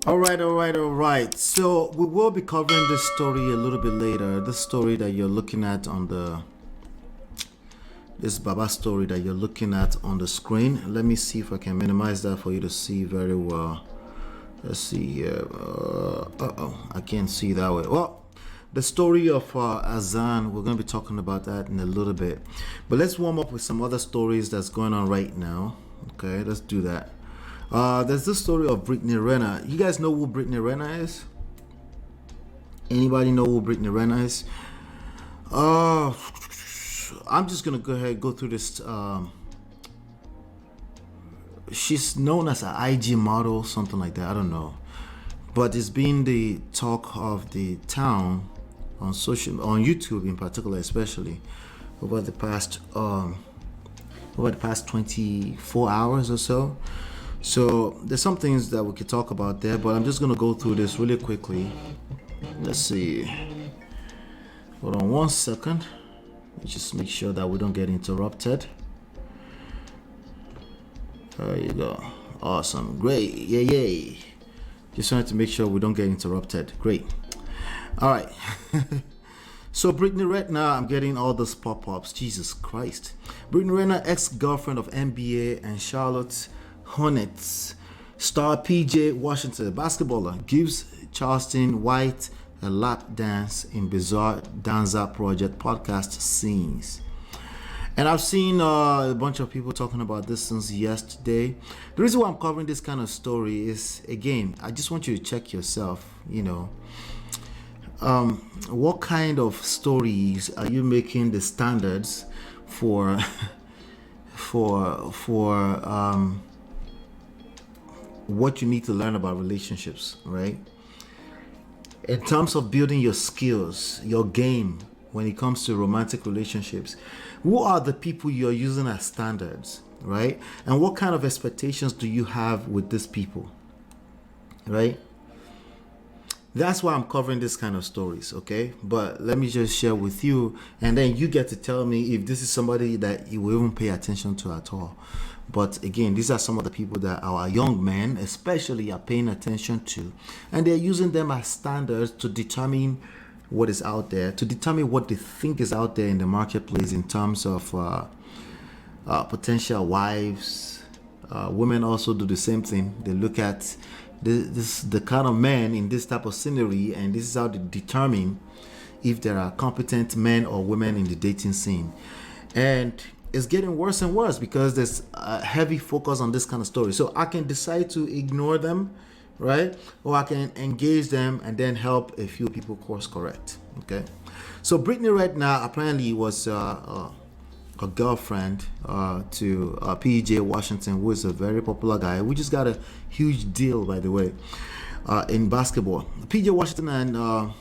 All right. So we will be covering this story a little bit later. This story that you're looking at on this Baba story that you're looking at on the screen. Let me see if I can minimize that for you to see very well. Let's see here. I can't see that way. Well, the story of Azan, we're going to be talking about that in a little bit. But let's warm up with some other stories that's going on right now. Okay, let's do that. There's this story of Brittany Renner. You guys know who Brittany Renner is? Anybody know who Brittany Renner is? I'm just gonna go ahead and go through this. She's known as an IG model, something like that. I don't know, but it's been the talk of the town on YouTube in particular, especially over the past 24 hours or so. So there's some things that we could talk about there, but I'm just gonna go through this really quickly. Let's see. Hold on one second. Just make sure that we don't get interrupted. There you go. Awesome. Great. Yay. Just wanted to make sure we don't get interrupted. Great. All right. So Brittany Renner, I'm getting all those pop-ups. Jesus Christ. Brittany Renner, ex-girlfriend of NBA and Charlotte Hornets star PJ Washington basketballer, gives Charleston White a lap dance in bizarre Danza Project podcast scenes. And I've seen a bunch of people talking about this since yesterday. The reason why I'm covering this kind of story is, again, I just want you to check yourself, what kind of stories are you making the standards for what you need to learn about relationships, right? In terms of building your skills, your game when it comes to romantic relationships, who are the people you're using as standards, right? And what kind of expectations do you have with these people, right? That's why I'm covering this kind of stories, okay? But let me just share with you, and then you get to tell me if this is somebody that you will even pay attention to at all. But again, these are some of the people that our young men especially are paying attention to, and they're using them as standards to determine what is out there, to determine what they think is out there in the marketplace in terms of potential wives. Women also do the same thing. They look at the kind of men in this type of scenery, and this is how they determine if there are competent men or women in the dating scene. And it's getting worse and worse because there's a heavy focus on this kind of story. So I can decide to ignore them, right? Or I can engage them and then help a few people course correct. Okay. So Brittany Renner apparently was a girlfriend to PJ Washington, who is a very popular guy. We just got a huge deal, by the way, in basketball. PJ Washington and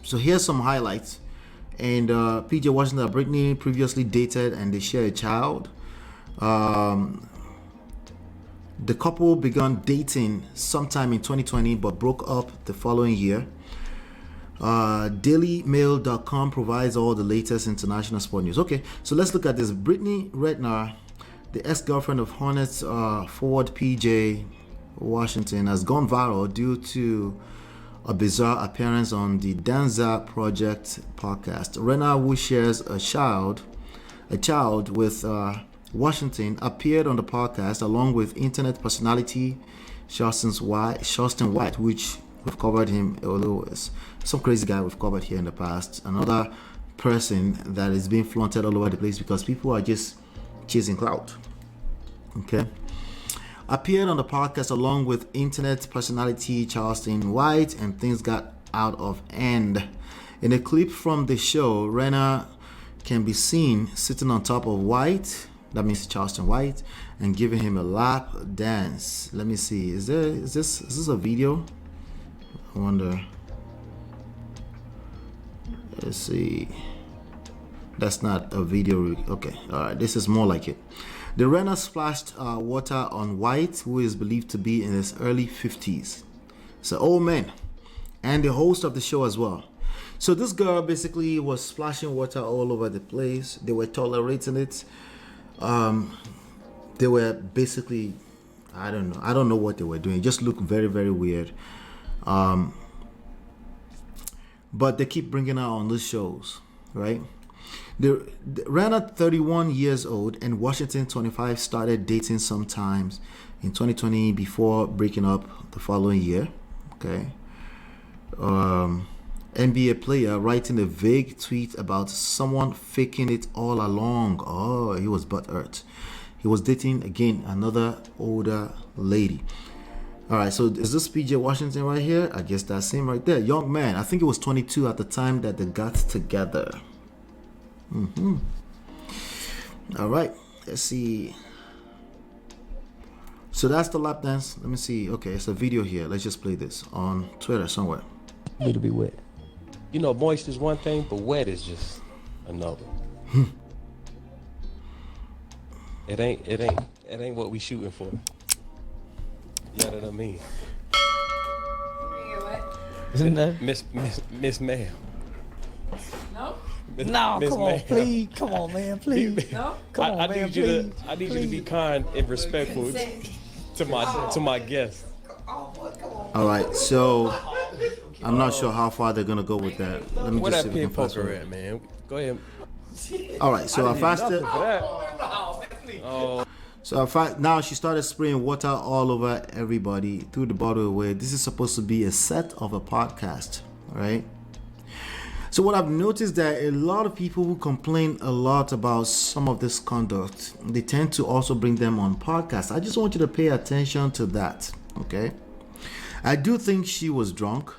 so here's some highlights. And PJ Washington and Brittany previously dated, and they share a child. The couple began dating sometime in 2020 but broke up the following year. DailyMail.com provides all the latest international sport news. Okay, so let's look at this. Brittany Renner, the ex-girlfriend of Hornets forward PJ Washington, has gone viral due to a bizarre appearance on the Danza Project podcast. Renner, who shares a child with Washington, appeared on the podcast along with internet personality Charleston White, which we've covered him, although it's some crazy guy we've covered here in the past. Another person that is being flaunted all over the place because people are just chasing clout. Okay. Appeared on the podcast along with internet personality Charleston White, and things got out of hand. In a clip from the show, Renner can be seen sitting on top of White, that means Charleston White, and giving him a lap dance. Let me see. Is this a video? I wonder. Let's see. That's not a video. Okay. All right. This is more like it. The Renner splashed water on White, who is believed to be in his early 50s. So old man, and the host of the show as well. So this girl basically was splashing water all over the place. They were tolerating it. They were basically I don't know. I don't know what they were doing. It just looked very, very weird. But they keep bringing her on these shows, right? The Renner, 31 years old, and Washington, 25, started dating sometimes in 2020 before breaking up the following year. Okay. NBA player writing a vague tweet about someone faking it all along. Oh, he was butthurt. He was dating, again, another older lady. All right, so is this PJ Washington right here? I guess that's him right there. Young man. I think he was 22 at the time that they got together. All right, let's see. So that's the lap dance. Let me see. Okay, it's a video here. Let's just play this on Twitter somewhere. Me to be wet. You know, moist is one thing, but wet is just another. It ain't what we shooting for. You know what I mean? Isn't that? Miss Ma'am. No? No, Miss come on, Ma'am. please. Come on, man, please. No? Come on, I man, need you please. I need you to be kind and respectful to my guests. All right, so I'm not sure how far they're gonna go with that. Let me Where just that see if we pin can fast poker forward. at, man? Go ahead. All right, so I fasted. For that. Oh, So in fact, now she started spraying water all over everybody, threw the bottle away. This is supposed to be a set of a podcast, right? So what I've noticed that a lot of people who complain a lot about some of this conduct, they tend to also bring them on podcasts. I just want you to pay attention to that, okay? I do think she was drunk,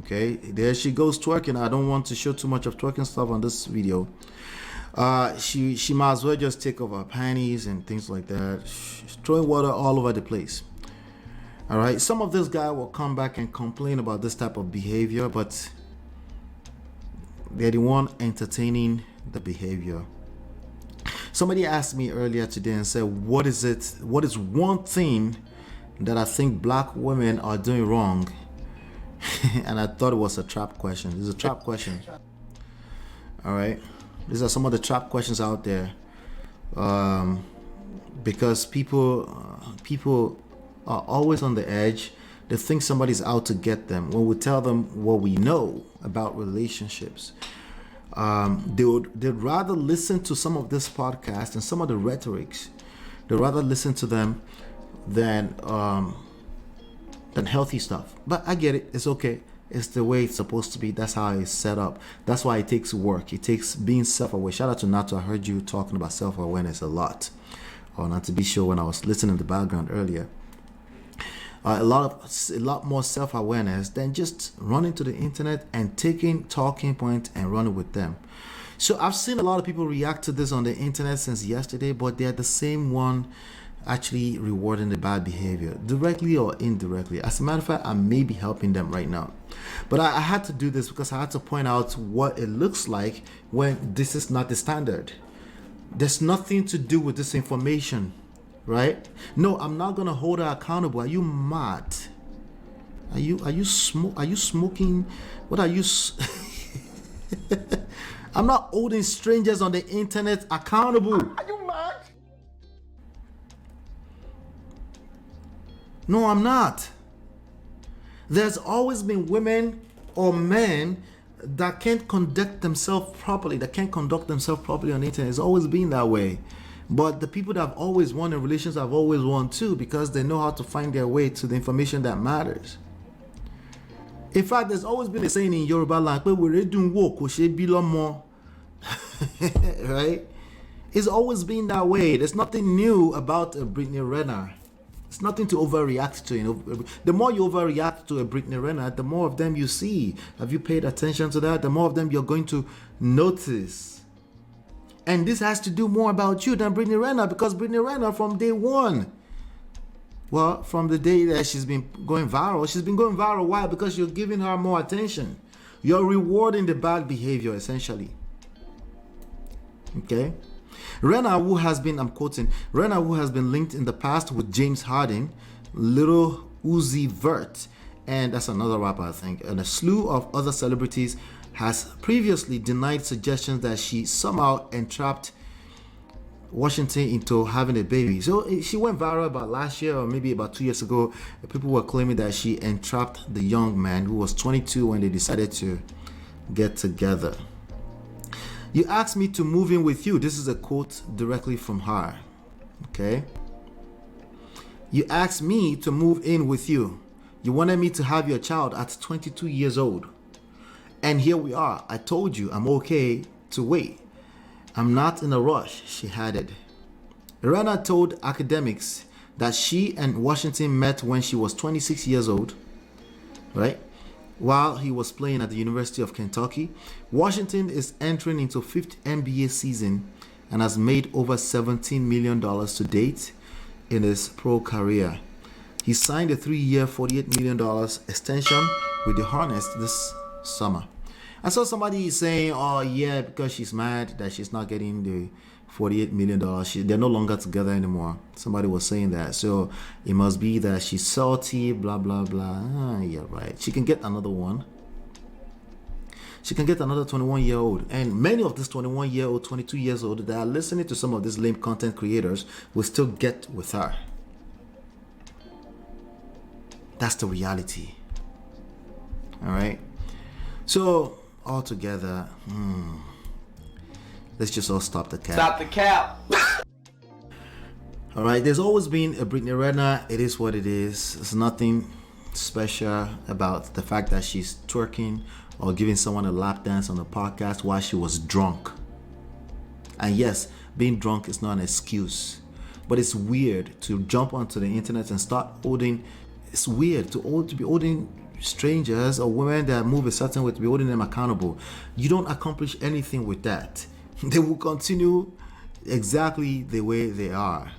okay? There she goes twerking. I don't want to show too much of twerking stuff on this video. She might as well just take off her panties and things like that. She's throwing water all over the place. All right, some of this guy will come back and complain about this type of behavior, but they're the one entertaining the behavior. Somebody asked me earlier today and said, what is one thing that I think black women are doing wrong? And I thought it was a trap question. It's a trap question. All right. These are some of the trap questions out there, because people are always on the edge. They think somebody's out to get them. When we tell them what we know about relationships, they'd rather listen to some of this podcast and some of the rhetorics. They'd rather listen to them than healthy stuff. But I get it. It's okay. It's the way it's supposed to be. That's how it's set up. That's why it takes work. It takes being self-aware. Shout out to Nato. I heard you talking about self-awareness a lot. Or not to be sure when I was listening in the background earlier. A lot more self-awareness than just running to the internet and taking talking points and running with them. So I've seen a lot of people react to this on the internet since yesterday, but they're the same one actually rewarding the bad behavior, directly or indirectly. As a matter of fact, I may be helping them right now. But I had to do this because I had to point out what it looks like when this is not the standard. There's nothing to do with this information, right? No, I'm not gonna hold her accountable. Are you mad? Are you smoking? What are you? I'm not holding strangers on the internet accountable. Are you mad? No, I'm not. There's always been women or men that can't conduct themselves properly, on the internet. It's always been that way. But the people that have always won in relations have always won too, because they know how to find their way to the information that matters. In fact, there's always been a saying in Yoruba land, we're doing work, more. Right? It's always been that way. There's nothing new about Brittany Renner. It's nothing to overreact to. The more you overreact to a Brittany Renner, the more of them you see. Have you paid attention to that? The more of them you're going to notice. And this has to do more about you than Brittany Renner, because Brittany Renner from day one, well, from the day that she's been going viral. Why? Because you're giving her more attention. You're rewarding the bad behavior, essentially. Okay? Renner, who has been linked in the past with James Harden, Little Uzi Vert, and that's another rapper, I think, and a slew of other celebrities, has previously denied suggestions that she somehow entrapped Washington into having a baby. So she went viral about last year or maybe about 2 years ago. People were claiming that she entrapped the young man who was 22 when they decided to get together. You asked me to move in with you. This is a quote directly from her. Okay. You asked me to move in with you. You wanted me to have your child at 22 years old. And here we are. I told you I'm okay to wait. I'm not in a rush, she added. Renner told academics that she and Washington met when she was 26 years old, right? While he was playing at the University of Kentucky. Washington is entering into 5th NBA season and has made over $17 million to date in his pro career. He signed a 3-year, $48 million extension with the Hornets this summer. I saw somebody saying, oh yeah, because she's mad that she's not getting the $48 million. They're no longer together anymore. Somebody was saying that. So it must be that she's salty, blah, blah, blah. Yeah, right. She can get another one. She can get another 21-year-old. And many of these 21-year-old, 22 years old that are listening to some of these lame content creators will still get with her. That's the reality. All right. So all together, let's just all stop the cap. Stop the cap. All right. There's always been a Brittany Renner. It is what it is. There's nothing special about the fact that she's twerking or giving someone a lap dance on the podcast while she was drunk. And yes, being drunk is not an excuse, but it's weird to jump onto the internet and start holding. It's weird to be holding strangers or women that move a certain way, to be holding them accountable. You don't accomplish anything with that. They will continue exactly the way they are.